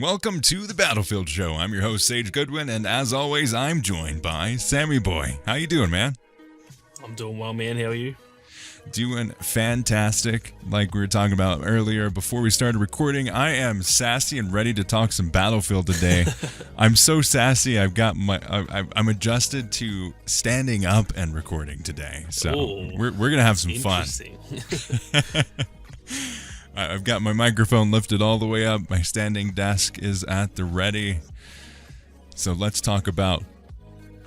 Welcome to the Battlefield Show. I'm your host, Sage Goodwin, and as always, I'm joined by Sammy Boy. How you doing, man? I'm doing well, man. How are you? Doing fantastic. Like we were talking about earlier before we started recording, I am sassy and ready to talk some Battlefield today. I'm so sassy. I'm adjusted to standing up and recording today. So we're gonna have some fun. I've got my microphone lifted all the way up. My standing desk is at the ready. So let's talk about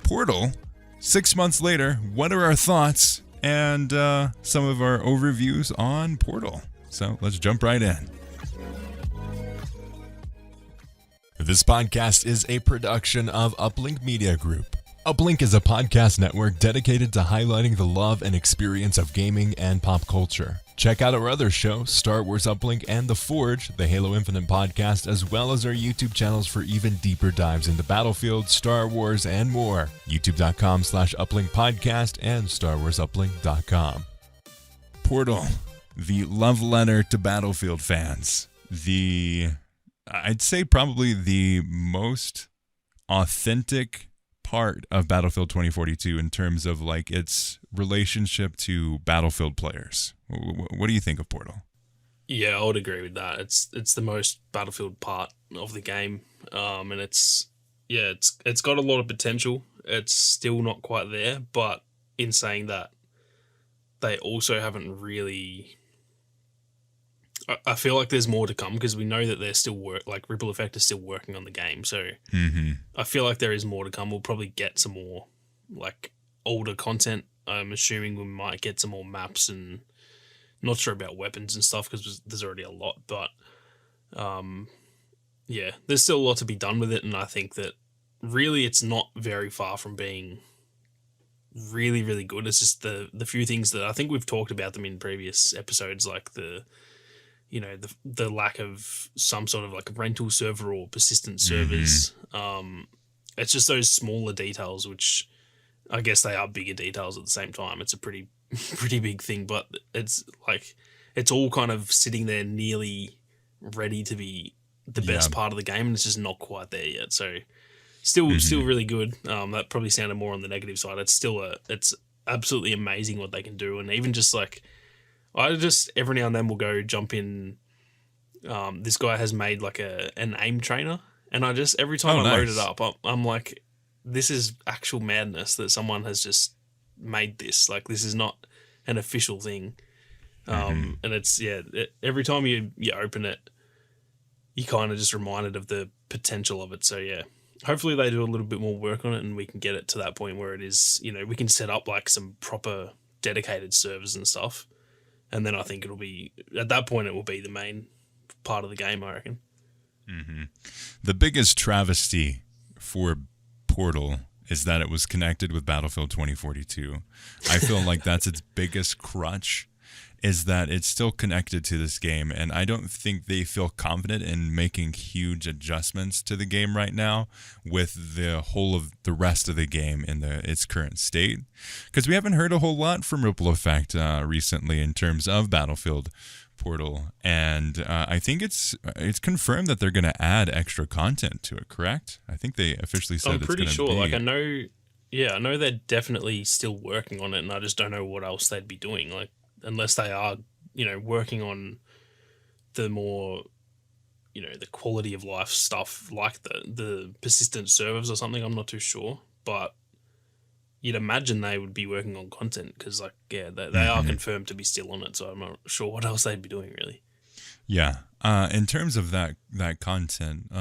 Portal. 6 months later, what are our thoughts and some of our overviews on Portal? So let's jump right in. This podcast is a production of Uplink Media Group. Uplink is a podcast network dedicated to highlighting the love and experience of gaming and pop culture. Check out our other shows, Star Wars Uplink and The Forge, the Halo Infinite podcast, as well as our YouTube channels for even deeper dives into Battlefield, Star Wars, and more. YouTube.com/Uplink podcast and StarWarsUplink.com. Portal, the love letter to Battlefield fans. I'd say probably the most authentic part of Battlefield 2042 in terms of like its relationship to Battlefield players. What do you think of Portal? Yeah, I would agree with that. It's the most Battlefield part of the game, and it's got a lot of potential. It's still not quite there, but in saying that, they also haven't really. I feel like there's more to come because we know that they're still Ripple Effect is still working on the game. So I feel like there is more to come. We'll probably get some more like older content. I'm assuming we might get some more maps and not sure about weapons and stuff because there's already a lot. But there's still a lot to be done with it. And I think that really it's not very far from being really, really good. It's just the few things that I think we've talked about them in previous episodes, like the lack of some sort of like rental server or persistent servers. It's just those smaller details, which I guess they are bigger details at the same time. It's a pretty big thing, but it's like, it's all kind of sitting there nearly ready to be the best part of the game. And it's just not quite there yet. So still really good. That probably sounded more on the negative side. It's absolutely amazing what they can do. And even just like, I just every now and then will go jump in. This guy has made like an aim trainer, and I just every time load it up, I'm like, this is actual madness that someone has just made this. Like this is not an official thing, and it's every time you open it, you kind of just reminded of the potential of it. So yeah, hopefully they do a little bit more work on it, and we can get it to that point where it is, we can set up like some proper dedicated servers and stuff. And then I think at that point, it will be the main part of the game, I reckon. The biggest travesty for Portal is that it was connected with Battlefield 2042. I feel like that's its biggest crutch, is that it's still connected to this game, and I don't think they feel confident in making huge adjustments to the game right now with the whole of the rest of the game in its current state, because we haven't heard a whole lot from Ripple Effect recently in terms of Battlefield Portal, and I think it's confirmed that they're going to add extra content to it, correct? I think they officially said it's going to be. I'm pretty sure, like I know they're definitely still working on it, and I just don't know what else they'd be doing, like, unless they are, working on the more, the quality of life stuff, like the persistent servers or something. I'm not too sure, but you'd imagine they would be working on content because, they are confirmed to be still on it. So I'm not sure what else they'd be doing, really. Yeah. In terms of that content,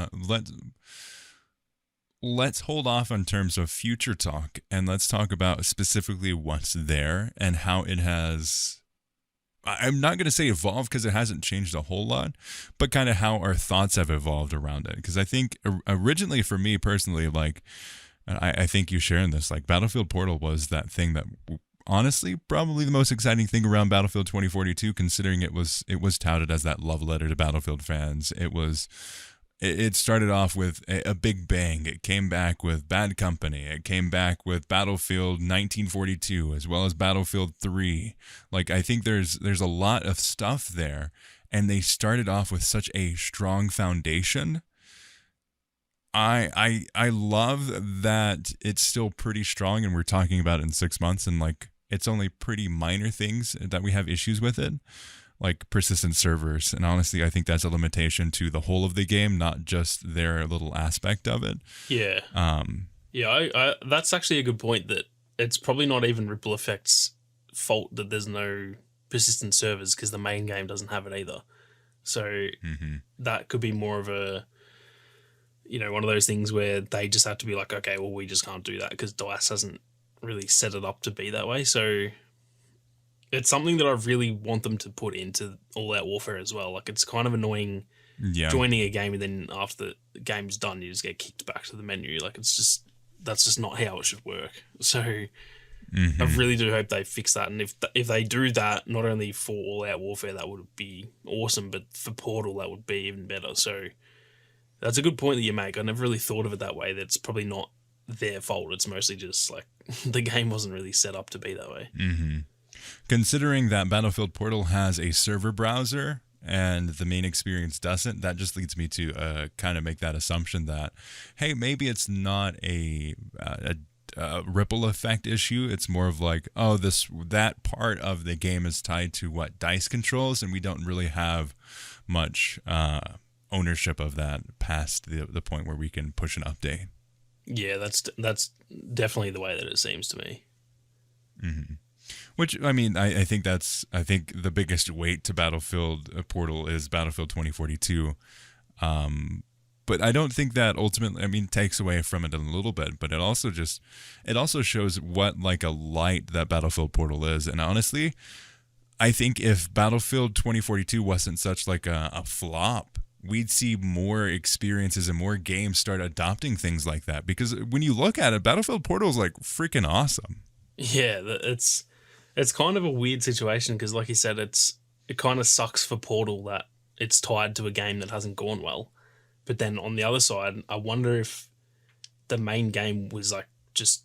let's hold off in terms of future talk, and let's talk about specifically what's there and how it has. I'm not going to say evolved because it hasn't changed a whole lot, but kind of how our thoughts have evolved around it. Because I think originally for me personally, like, I think you sharing this, like Battlefield Portal was that thing that honestly probably the most exciting thing around Battlefield 2042, considering it was touted as that love letter to Battlefield fans. It started off with a big bang. It came back with Bad Company. It came back with Battlefield 1942 as well as Battlefield 3. Like, I think there's a lot of stuff there, and they started off with such a strong foundation I love that it's still pretty strong, and we're talking about it in 6 months, and like it's only pretty minor things that we have issues with it, like persistent servers. And honestly, I think that's a limitation to the whole of the game, not just their little aspect of it. Yeah. I that's actually a good point, that it's probably not even Ripple Effect's fault that there's no persistent servers, because the main game doesn't have it either. So that could be more of a, one of those things where they just have to be like, okay, well, we just can't do that because DICE hasn't really set it up to be that way. So it's something that I really want them to put into All Out Warfare as well. Like, it's kind of annoying joining a game and then after the game's done, you just get kicked back to the menu. Like, that's just not how it should work. So I really do hope they fix that. And if they do that, not only for All Out Warfare, that would be awesome, but for Portal, that would be even better. So that's a good point that you make. I never really thought of it that way. That's probably not their fault. It's mostly just like the game wasn't really set up to be that way. Considering that Battlefield Portal has a server browser and the main experience doesn't, that just leads me to kind of make that assumption that, hey, maybe it's not a ripple effect issue. It's more of like, oh, that part of the game is tied to what DICE controls, and we don't really have much ownership of that past the point where we can push an update. Yeah, that's definitely the way that it seems to me. Which, I mean, I think the biggest weight to Battlefield Portal is Battlefield 2042. But I don't think that ultimately, I mean, takes away from it a little bit, but it also shows what like a light that Battlefield Portal is. And honestly, I think if Battlefield 2042 wasn't such like a flop, we'd see more experiences and more games start adopting things like that. Because when you look at it, Battlefield Portal is like freaking awesome. Yeah, it's kind of a weird situation because, like you said, it kind of sucks for Portal that it's tied to a game that hasn't gone well. But then on the other side, I wonder if the main game was like just,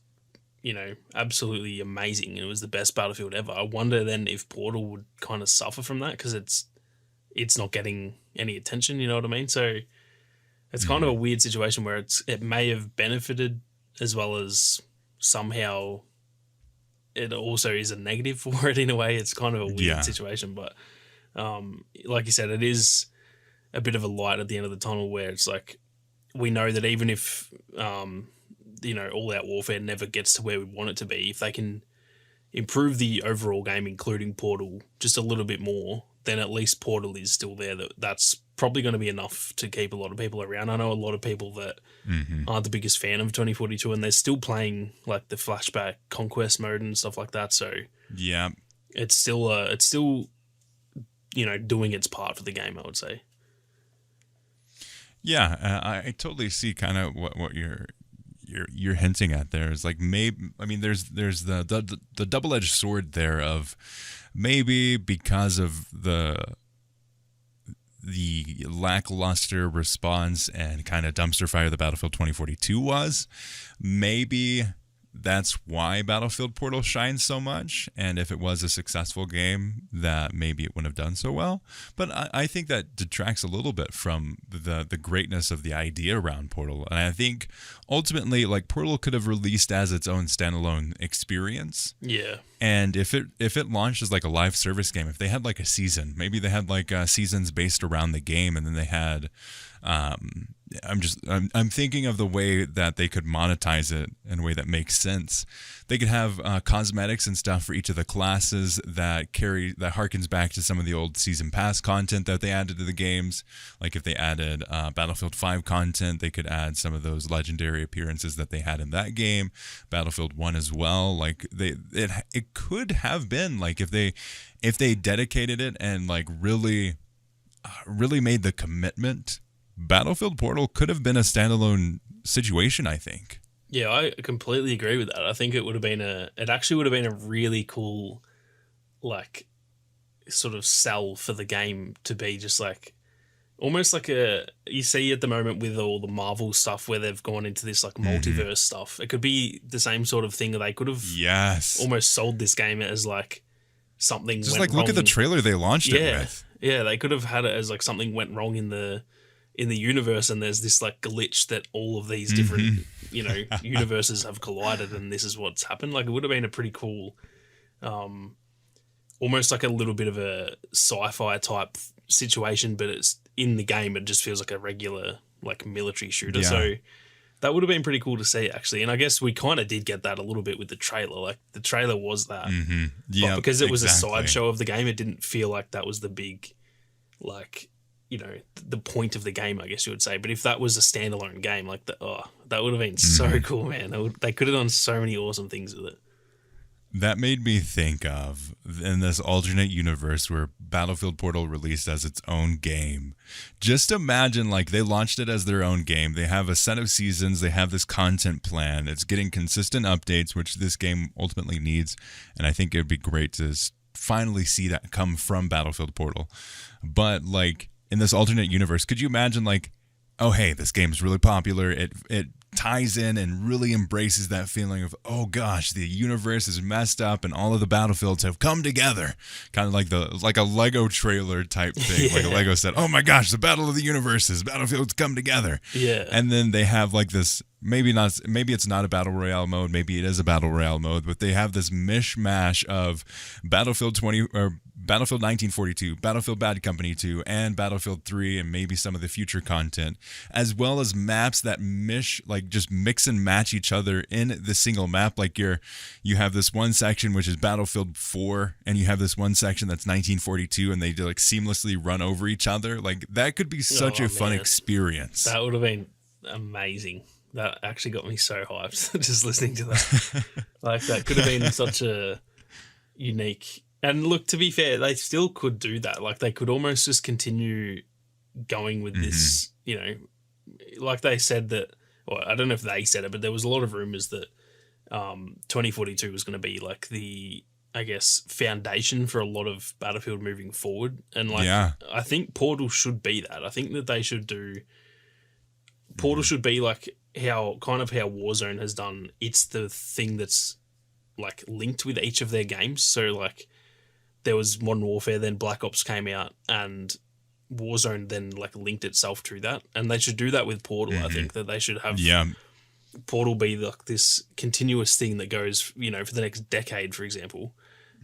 absolutely amazing and it was the best Battlefield ever. I wonder then if Portal would kind of suffer from that because it's not getting any attention, you know what I mean? So it's kind of a weird situation where it may have benefited as well as somehow it also is a negative for it in a way. It's kind of a weird situation, but like you said, it is a bit of a light at the end of the tunnel where it's like we know that even if All Out Warfare never gets to where we want it to be, if they can improve the overall game, including Portal, just a little bit more, then at least Portal is still there. That's probably going to be enough to keep a lot of people around. I know a lot of people that aren't the biggest fan of 2042, and they're still playing like the flashback conquest mode and stuff like that. So yeah, it's still doing its part for the game, I would say. Yeah, I totally see kind of what you're hinting at there. Is like maybe, I mean, there's the double-edged sword there of maybe because of the lackluster response and kind of dumpster fire the Battlefield 2042 was, maybe that's why Battlefield Portal shines so much. And if it was a successful game, that maybe it wouldn't have done so well. But I think that detracts a little bit from the greatness of the idea around Portal. And I think ultimately, like, Portal could have released as its own standalone experience. Yeah. And if it launched as like a live service game, if they had like a season, maybe they had like seasons based around the game, and then they had I'm thinking of the way that they could monetize it in a way that makes sense. They could have cosmetics and stuff for each of the classes that harkens back to some of the old season pass content that they added to the games. Like if they added Battlefield 5 content, they could add some of those legendary appearances that they had in that game. Battlefield 1 as well. Like it could have been like if they dedicated it and like really made the commitment, Battlefield Portal could have been a standalone situation, I think. Yeah, I completely agree with that. I think it actually would have been a really cool, like, sort of sell for the game to be just like, almost like you see at the moment with all the Marvel stuff where they've gone into this like multiverse stuff. It could be the same sort of thing that they could have almost sold this game as like something just went like, wrong. Look at the trailer they launched it with. Yeah, they could have had it as like something went wrong in the in the universe, and there's this like glitch that all of these different universes have collided, and this is what's happened. Like, it would have been a pretty cool, almost like a little bit of a sci-fi type situation, but it's in the game. It just feels like a regular like military shooter. So that would have been pretty cool to see, actually. And I guess we kind of did get that a little bit with the trailer. Like, the trailer was that. Yeah, but because it was a sideshow of the game, it didn't feel like that was the big, like, the point of the game, I guess you would say. But if that was a standalone game, like, that would have been so cool, man. They could have done so many awesome things with it. That made me think of, in this alternate universe where Battlefield Portal released as its own game, just imagine, like, they launched it as their own game. They have a set of seasons. They have this content plan. It's getting consistent updates, which this game ultimately needs. And I think it would be great to finally see that come from Battlefield Portal. But, like, in this alternate universe, could you imagine, like, oh, hey, this game's really popular. It ties in and really embraces that feeling of, oh gosh, the universe is messed up and all of the battlefields have come together. Kind of like a Lego trailer type thing. Like a Lego set. Oh my gosh, the battle of the universes, battlefields come together. Yeah. And then they have like this, maybe it's not a battle royale mode, maybe it is a battle royale mode, but they have this mishmash of Battlefield 1942, Battlefield Bad Company 2, and Battlefield 3, and maybe some of the future content, as well as maps that just mix and match each other in the single map. Like you have this one section which is Battlefield 4, and you have this one section that's 1942, and they like seamlessly run over each other. Like, that could be such a fun experience. That would have been amazing. That actually got me so hyped just listening to that. Like, that could have been such a unique. And look, to be fair, they still could do that. Like, they could almost just continue going with this, like they said that, well, I don't know if they said it, but there was a lot of rumors that 2042 was going to be like the, I guess, foundation for a lot of Battlefield moving forward. And like, I think Portal should be that. I think that they should do, Portal should be like how Warzone has done. It's the thing that's like linked with each of their games. So like, there was Modern Warfare, then Black Ops came out, and Warzone then like linked itself to that. And they should do that with Portal. I think that they should have Portal be like this continuous thing that goes, for the next decade, for example.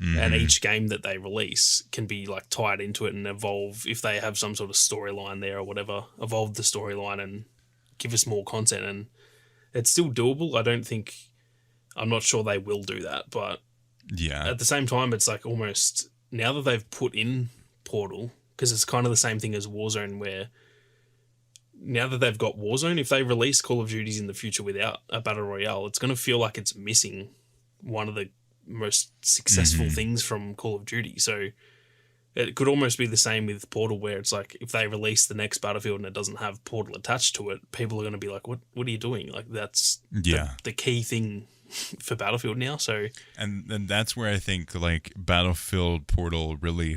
And each game that they release can be like tied into it and evolve, if they have some sort of storyline there or whatever, evolve the storyline and give us more content. And it's still doable. I'm not sure they will do that, but at the same time, it's like almost, now that they've put in Portal, because it's kind of the same thing as Warzone, where now that they've got Warzone, if they release Call of Duties in the future without a Battle Royale, it's going to feel like it's missing one of the most successful things from Call of Duty. So it could almost be the same with Portal, where it's like, if they release the next Battlefield and it doesn't have Portal attached to it, people are going to be like, what are you doing? Like, that's the key thing for Battlefield now. So and that's where I think like Battlefield Portal really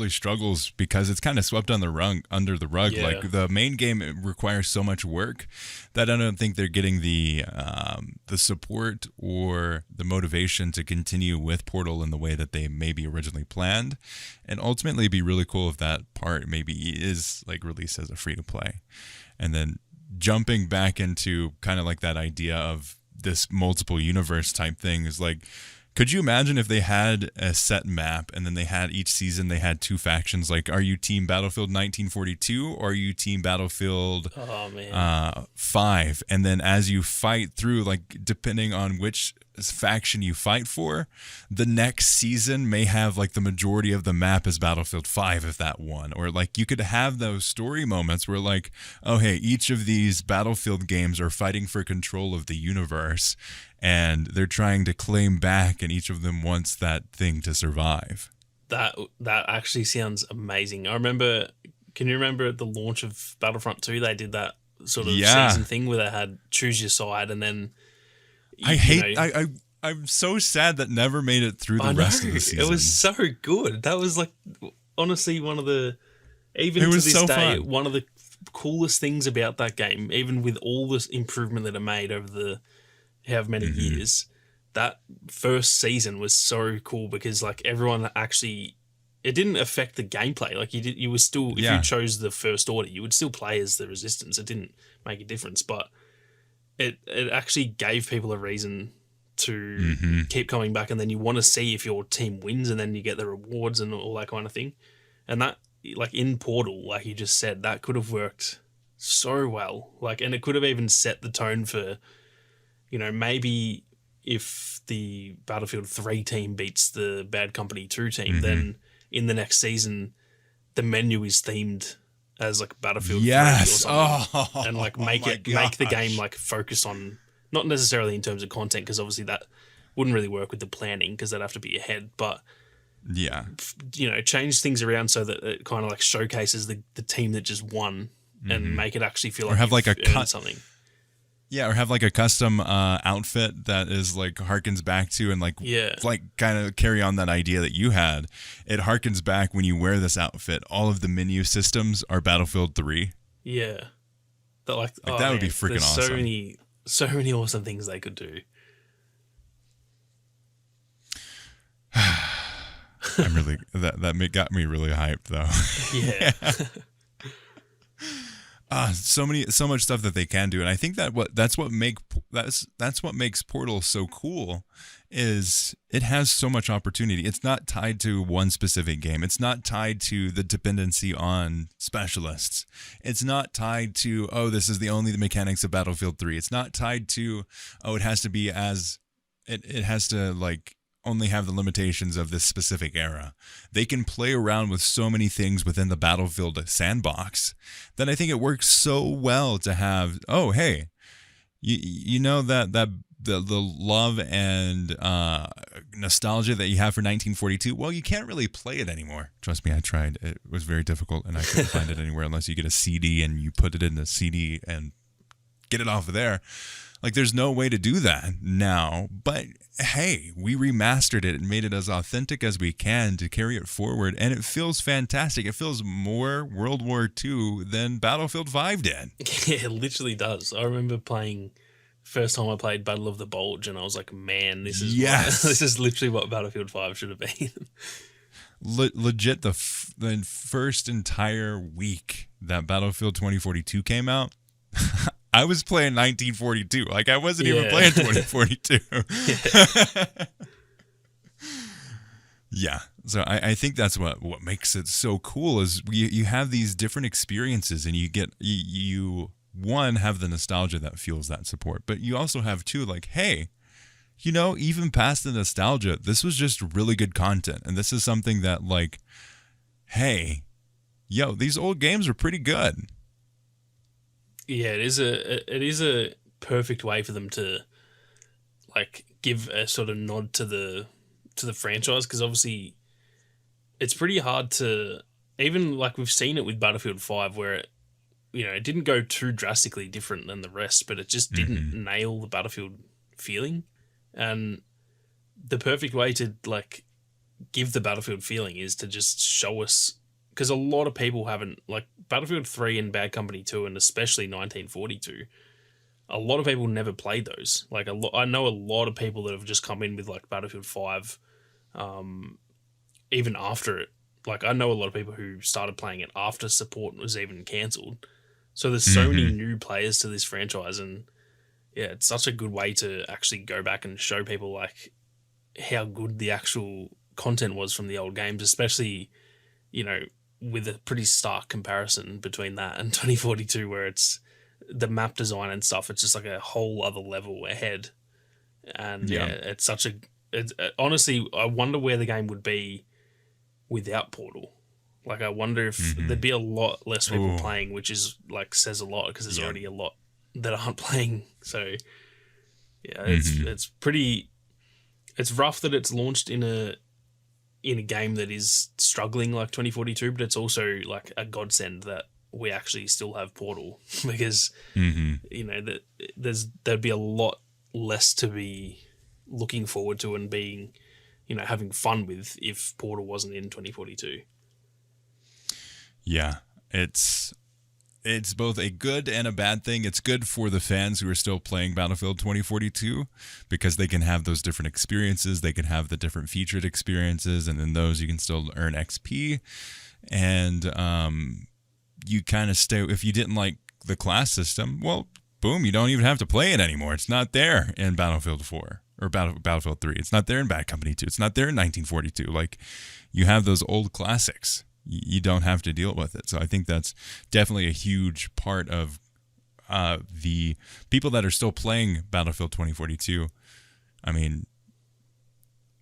struggles, because it's kind of swept under the rug. Like, the main game requires so much work that I don't think they're getting the support or the motivation to continue with Portal in the way that they maybe originally planned. And ultimately, it'd be really cool if that part maybe is like released as a free to play. And then jumping back into kind of like that idea of this multiple universe type thing is like, could you imagine if they had a set map and then they had each season, they had two factions? Like, are you team Battlefield 1942 or are you team Battlefield 5? And then as you fight through, like, depending on which faction you fight for, the next season may have like the majority of the map as Battlefield 5 if that won. Or like, you could have those story moments where like, oh hey, each of these Battlefield games are fighting for control of the universe and they're trying to claim back, and each of them wants that thing to survive. That actually sounds amazing. Can you remember at the launch of Battlefront 2, they did that sort of season thing where they had choose your side, and then I'm so sad that never made it through the rest of the season. It was so good. That was like, honestly, one of the, even to this day, one of the coolest things about that game, even with all this improvement that it made over the however many years. That first season was so cool because like everyone actually it didn't affect the gameplay. Like you were still, if Yeah. you chose the First Order, you would still play as the Resistance. It didn't make a difference, but it actually gave people a reason to keep coming back, and then you want to see if your team wins, and then you get the rewards and all that kind of thing. And that, like in Portal, like you just said, that could have worked so well. Like, and it could have even set the tone for, you know, maybe if the Battlefield 3 team beats the Bad Company 2 team, then in the next season, the menu is themed as like Battlefield 3 or something. And like make the game like focus on, not necessarily in terms of content, because obviously that wouldn't really work with the planning because that'd have to be ahead, but yeah, you know, change things around so that it kind of like showcases the team that just won and make it actually feel like, or have like a cut something. Yeah, or have like a custom outfit that is like harkens back to, and like kind of carry on that idea that you had. It harkens back when you wear this outfit. All of the menu systems are Battlefield 3. Yeah, but that would be freaking awesome. So many awesome things they could do. I'm really that got me really hyped though. Yeah. So much stuff that they can do, and I think that's what makes Portal so cool, is it has so much opportunity. It's not tied to one specific game. It's not tied to the dependency on specialists. It's not tied to, oh, this is the mechanics of Battlefield 3. It's not tied to, oh, it has to be it has to like only have the limitations of this specific era. They can play around with so many things within the Battlefield sandbox that I think it works so well to have, oh, hey, you know that the love and nostalgia that you have for 1942, well, you can't really play it anymore. Trust me, I tried. It was very difficult, and I couldn't find it anywhere unless you get a CD and you put it in the CD and get it off of there. Like, there's no way to do that now, but hey, we remastered it and made it as authentic as we can to carry it forward, and it feels fantastic. It feels more World War II than Battlefield 5 did. Yeah, it literally does. I remember playing, first time I played Battle of the Bulge, and I was like, man, this is literally what Battlefield 5 should have been. Legit, the first entire week that Battlefield 2042 came out, I was playing 1942. Like, I wasn't even playing 2042. Yeah. So I think that's what makes it so cool, is you have these different experiences, and you get, you one, have the nostalgia that fuels that support, but you also have two, like, hey, you know, even past the nostalgia, this was just really good content. And this is something that, like, hey, yo, these old games are pretty good. Yeah, it is a perfect way for them to like give a sort of nod to the franchise, because obviously it's pretty hard to, even like we've seen it with Battlefield 5 where it, you know, it didn't go too drastically different than the rest, but it just didn't nail the Battlefield feeling. And the perfect way to like give the Battlefield feeling is to just show us, because a lot of people haven't, like Battlefield 3 and Bad Company 2, and especially 1942, a lot of people never played those. Like I know a lot of people that have just come in with like Battlefield 5, even after it. Like I know a lot of people who started playing it after support was even cancelled. So there's so many new players to this franchise, and yeah, it's such a good way to actually go back and show people like how good the actual content was from the old games, especially, you know, with a pretty stark comparison between that and 2042, where it's the map design and stuff, it's just like a whole other level ahead. And it's such a, honestly, I wonder where the game would be without Portal. Like, I wonder if there'd be a lot less people playing, which is like says a lot, because there's already a lot that aren't playing. So yeah, it's pretty, it's rough that it's launched in a game that is struggling like 2042, but it's also like a godsend that we actually still have Portal, because you know that there'd be a lot less to be looking forward to and being, you know, having fun with if Portal wasn't in 2042. Yeah, it's it's both a good and a bad thing. It's good for the fans who are still playing Battlefield 2042 because they can have those different experiences. They can have the different featured experiences, and in those you can still earn XP. And you kind of stay. If you didn't like the class system, well, boom, you don't even have to play it anymore. It's not there in Battlefield 4 or Battlefield 3. It's not there in Bad Company 2. It's not there in 1942. Like, you have those old classics. You don't have to deal with it. So I think that's definitely a huge part of the people that are still playing Battlefield 2042. I mean,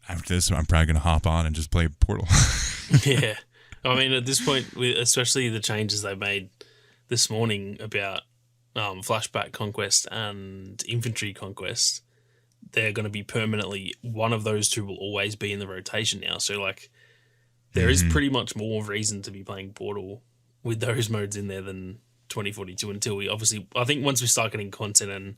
after this, I'm probably going to hop on and just play Portal. Yeah. I mean, at this point, especially the changes they made this morning about Flashback Conquest and Infantry Conquest, they're going to be permanently, one of those two will always be in the rotation now. So, like, there is pretty much more reason to be playing Portal with those modes in there than 2042 until we obviously, I think once we start getting content and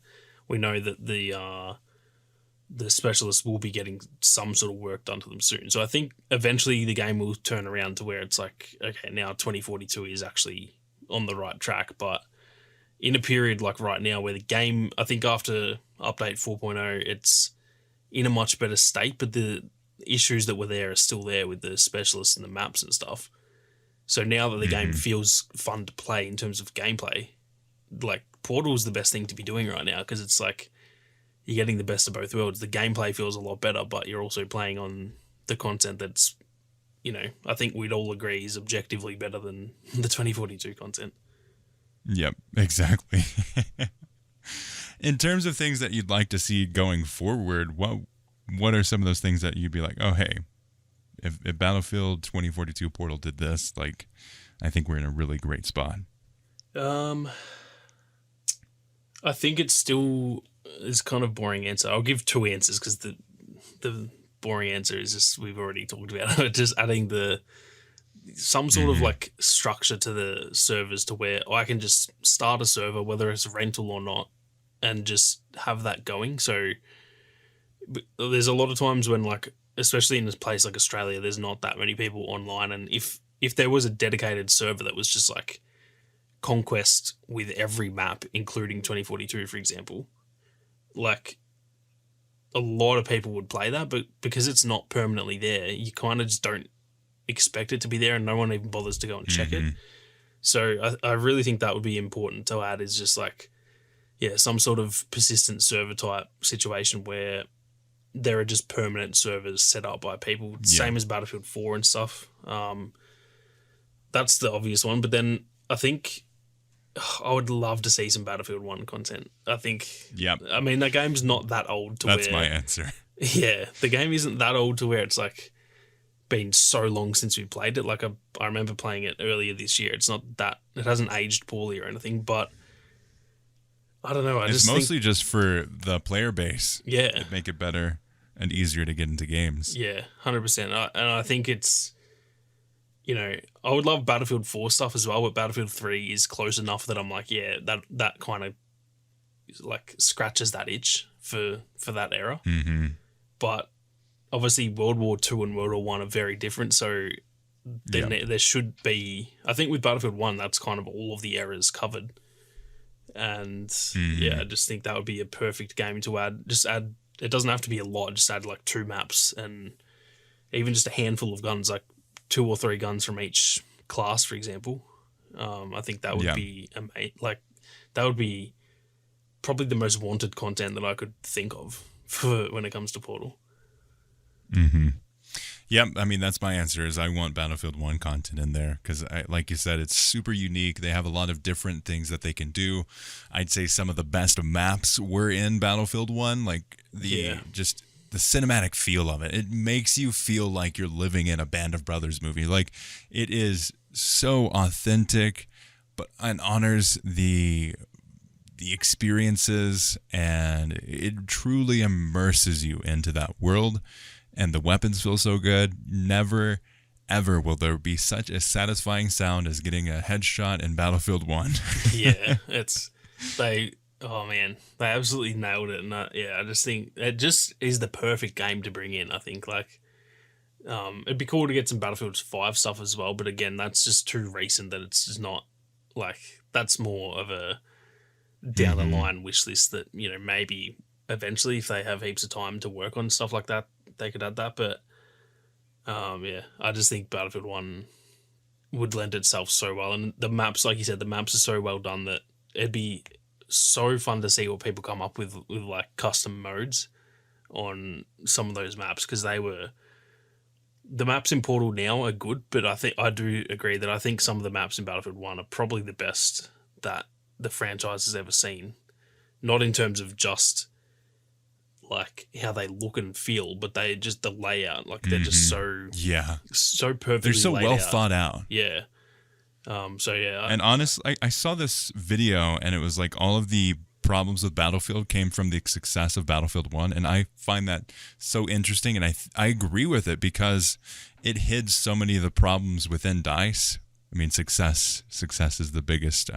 we know that the specialists will be getting some sort of work done to them soon. So I think eventually the game will turn around to where it's like, okay, now 2042 is actually on the right track. But in a period like right now where the game, I think after update 4.0, it's in a much better state, but the issues that were there are still there with the specialists and the maps and stuff. So now that the game feels fun to play in terms of gameplay, like Portal's the best thing to be doing right now because it's like you're getting the best of both worlds. The gameplay feels a lot better, but you're also playing on the content that's, you know, I think we'd all agree is objectively better than the 2042 content. Yep, exactly. In terms of things that you'd like to see going forward, what are some of those things that you'd be like, oh, hey, if Battlefield 2042 Portal did this, like, I think we're in a really great spot? I think it's still is kind of boring answer. I'll give two answers because the boring answer is just we've already talked about it. Just adding some sort of like structure to the servers to where I can just start a server, whether it's rental or not, and just have that going. So there's a lot of times when, like, especially in a place like Australia, there's not that many people online. And if there was a dedicated server that was just like Conquest with every map, including 2042, for example, like a lot of people would play that, but because it's not permanently there, you kind of just don't expect it to be there and no one even bothers to go and check it. So I really think that would be important to add, is just like, yeah, some sort of persistent server type situation where there are just permanent servers set up by people, same as Battlefield 4 and stuff. That's the obvious one. But then I think I would love to see some Battlefield 1 content. I think, I mean, that game's not that old to That's my answer. Yeah, the game isn't that old to where it's like been so long since we played it. Like I remember playing it earlier this year. It's not that, it hasn't aged poorly or anything, but I don't know. It's mostly just for the player base. Yeah. It'd make it better and easier to get into games. Yeah, 100%. And I think it's, you know, I would love Battlefield 4 stuff as well, but Battlefield 3 is close enough that I'm like, yeah, that kind of like scratches that itch for that era. But obviously World War II and World War 1 are very different, so there should be, I think with Battlefield 1, that's kind of all of the eras covered. And I just think that would be a perfect game to add. Just add, it doesn't have to be a lot, just add like 2 maps and even just a handful of guns, like 2 or 3 guns from each class, for example. I think that would be like, that would be probably the most wanted content that I could think of for when it comes to Portal. Yep, I mean, that's my answer, is I want Battlefield 1 content in there because, like you said, it's super unique. They have a lot of different things that they can do. I'd say some of the best maps were in Battlefield 1, like just the cinematic feel of it. It makes you feel like you're living in a Band of Brothers movie. Like, it is so authentic, but it honors the experiences, and it truly immerses you into that world. And the weapons feel so good. Never, ever will there be such a satisfying sound as getting a headshot in Battlefield 1. They absolutely nailed it. And I just think it just is the perfect game to bring in. I think, like, it'd be cool to get some Battlefield 5 stuff as well. But again, that's just too recent that it's just not, like, that's more of a down the line wish list that, you know, maybe eventually if they have heaps of time to work on stuff like that, they could add that. But yeah, I just think Battlefield 1 would lend itself so well. And the maps, like you said, the maps are so well done that it'd be so fun to see what people come up with like custom modes on some of those maps, because the maps in Portal now are good, but I do agree that I think some of the maps in Battlefield 1 are probably the best that the franchise has ever seen. Not in terms of just like how they look and feel, but they just the layout, like they're just so perfectly. They're so well out. thought out. Yeah. So yeah. And honestly, I saw this video, and it was like all of the problems with Battlefield came from the success of Battlefield 1, and I find that so interesting, and I agree with it because it hid so many of the problems within DICE. I mean, success is the biggest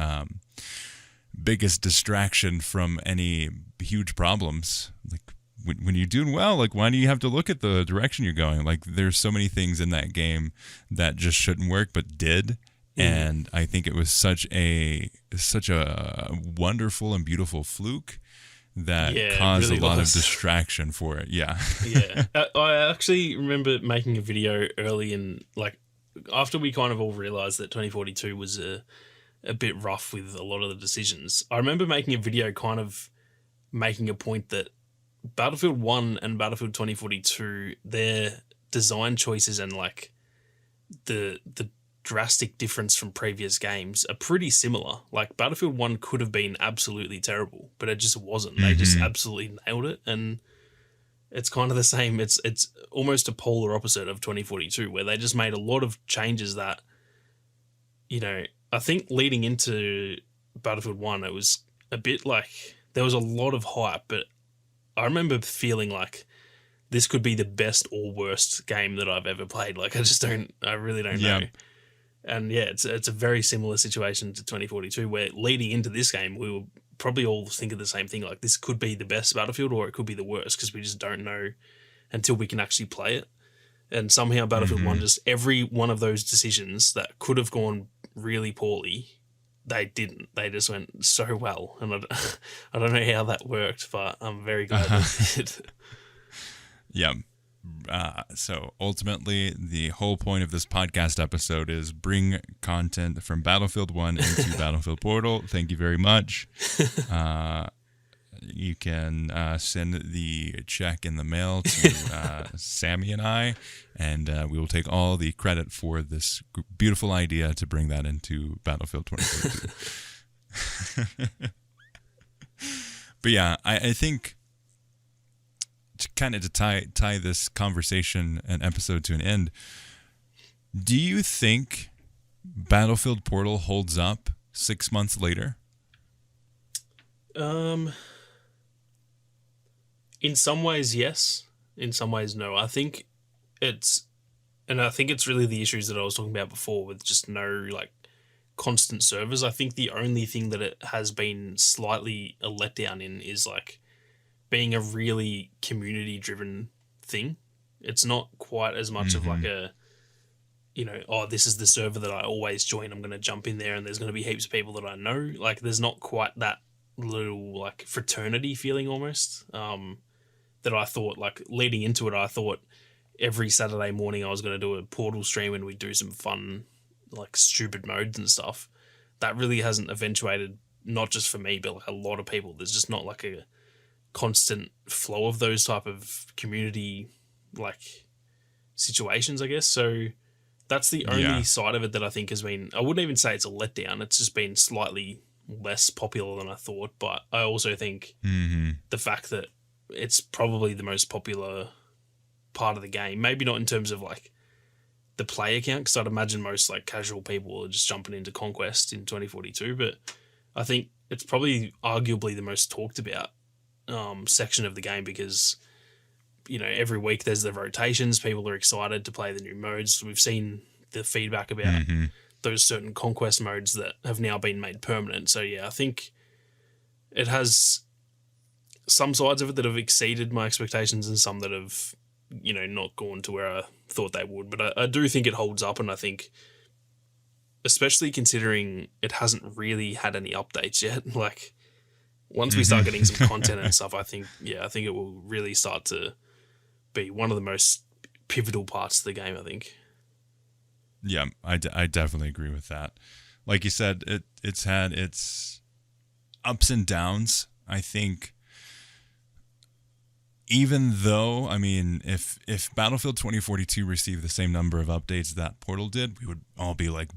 distraction from any huge problems. Like when you're doing well, like why do you have to look at the direction you're going? Like there's so many things in that game that just shouldn't work but did. And I think it was such a wonderful and beautiful fluke that caused really a lot of distraction for it. Yeah. Yeah. I actually remember making a video early in, like, after we kind of all realized that 2042 was a bit rough with a lot of the decisions. I remember making a video kind of making a point that Battlefield 1 and Battlefield 2042, their design choices and like the drastic difference from previous games are pretty similar. Like Battlefield 1 could have been absolutely terrible, but it just wasn't. They just absolutely nailed it, and it's kind of the same. It's almost a polar opposite of 2042, where they just made a lot of changes that, you know, I think leading into Battlefield 1, it was a bit like there was a lot of hype, but I remember feeling like this could be the best or worst game that I've ever played. Like I really don't know. And yeah, it's a very similar situation to 2042, where leading into this game, we were probably all thinking the same thing. Like this could be the best Battlefield or it could be the worst, because we just don't know until we can actually play it. And somehow Battlefield 1, just every one of those decisions that could have gone really poorly, they didn't. They just went so well. And I don't know how that worked, but I'm very glad they did. Yeah. So ultimately, the whole point of this podcast episode is bring content from Battlefield 1 into Battlefield Portal. Thank you very much. You can send the check in the mail to Sammy and I, and we will take all the credit for this beautiful idea to bring that into Battlefield 2042. But yeah, I think to tie this conversation and episode to an end, do you think Battlefield Portal holds up 6 months later? In some ways, yes. In some ways, no. I think it's really the issues that I was talking about before, with just no like constant servers. I think the only thing that it has been slightly a letdown in is like being a really community-driven thing. It's not quite as much of like a, you know, oh, this is the server that I always join, I'm going to jump in there and there's going to be heaps of people that I know. Like, there's not quite that little, like, fraternity feeling almost that I thought, like, leading into it, I thought every Saturday morning I was going to do a Portal stream and we'd do some fun, like, stupid modes and stuff. That really hasn't eventuated, not just for me, but, like, a lot of people. There's just not, like, a constant flow of those type of community like situations, I guess. So that's the only side of it that I think has been, I wouldn't even say it's a letdown, it's just been slightly less popular than I thought. But I also think the fact that it's probably the most popular part of the game, maybe not in terms of like the player count, because I'd imagine most like casual people are just jumping into Conquest in 2042, but I think it's probably arguably the most talked about section of the game, because, you know, every week there's the rotations, people are excited to play the new modes. We've seen the feedback about those certain Conquest modes that have now been made permanent. So yeah, I think it has some sides of it that have exceeded my expectations and some that have, you know, not gone to where I thought they would. But I do think it holds up, and I think especially considering it hasn't really had any updates yet. Like, once we start getting some content and stuff, I think it will really start to be one of the most pivotal parts of the game, I think. Yeah, I definitely agree with that. Like you said, it's had its ups and downs. I think even though, I mean, if Battlefield 2042 received the same number of updates that Portal did, we would all be like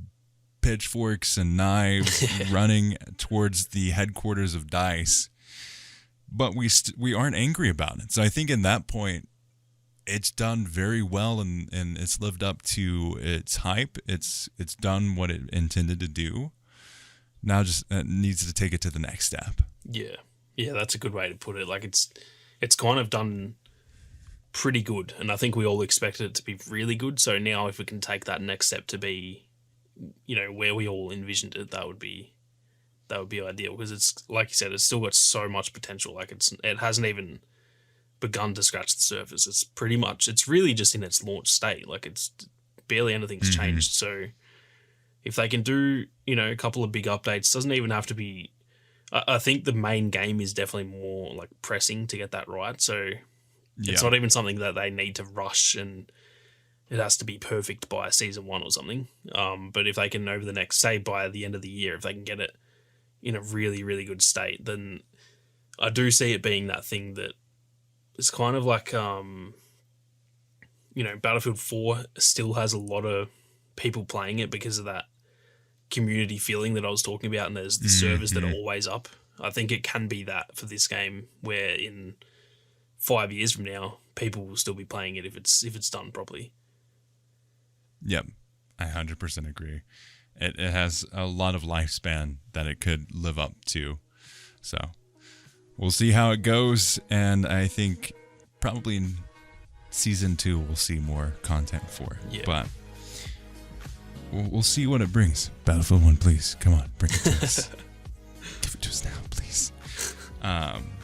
pitchforks and knives running towards the headquarters of DICE. But we aren't angry about it. So I think in that point, it's done very well, and it's lived up to its hype. It's done what it intended to do. Now just needs to take it to the next step. Yeah, that's a good way to put it. Like, it's kind of done pretty good, and I think we all expected it to be really good. So now, if we can take that next step to be, where we all envisioned it, that would be ideal. Because it's, like you said, it's still got so much potential. Like, it hasn't even begun to scratch the surface. It's really just in its launch state. Like, it's barely anything's changed. So if they can do, a couple of big updates, doesn't even have to be. I think the main game is definitely more like pressing to get that right. So it's not even something that they need to rush and it has to be perfect by season 1 or something. But if they can, over the next, say by the end of the year, if they can get it in a really, really good state, then I do see it being that thing that it's kind of like, Battlefield 4 still has a lot of people playing it because of that community feeling that I was talking about, and there's the servers that are always up. I think it can be that for this game, where in 5 years from now, people will still be playing it if it's done properly. Yep, I 100% agree. It has a lot of lifespan that it could live up to. So we'll see how it goes, and I think probably in season 2 we'll see more content for it. Yeah. But we'll see what it brings. Battlefield 1, please. Come on, bring it to us. Give it to us now, please.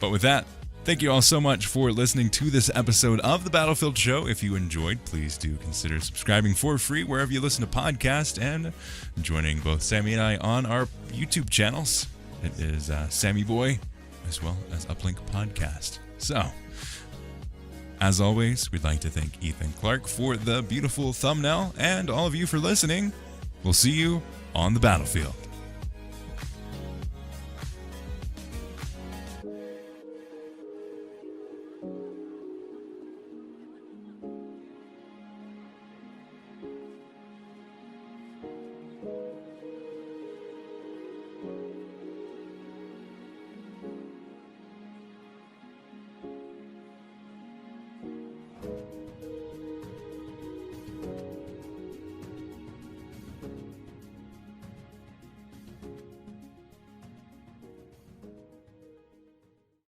But with that, thank you all so much for listening to this episode of The Battlefield Show. If you enjoyed, please do consider subscribing for free wherever you listen to podcasts, and joining both Sammy and I on our YouTube channels. It is Sammy Boy, as well as Uplink Podcast. So, as always, we'd like to thank Ethan Clark for the beautiful thumbnail, and all of you for listening. We'll see you on the battlefield.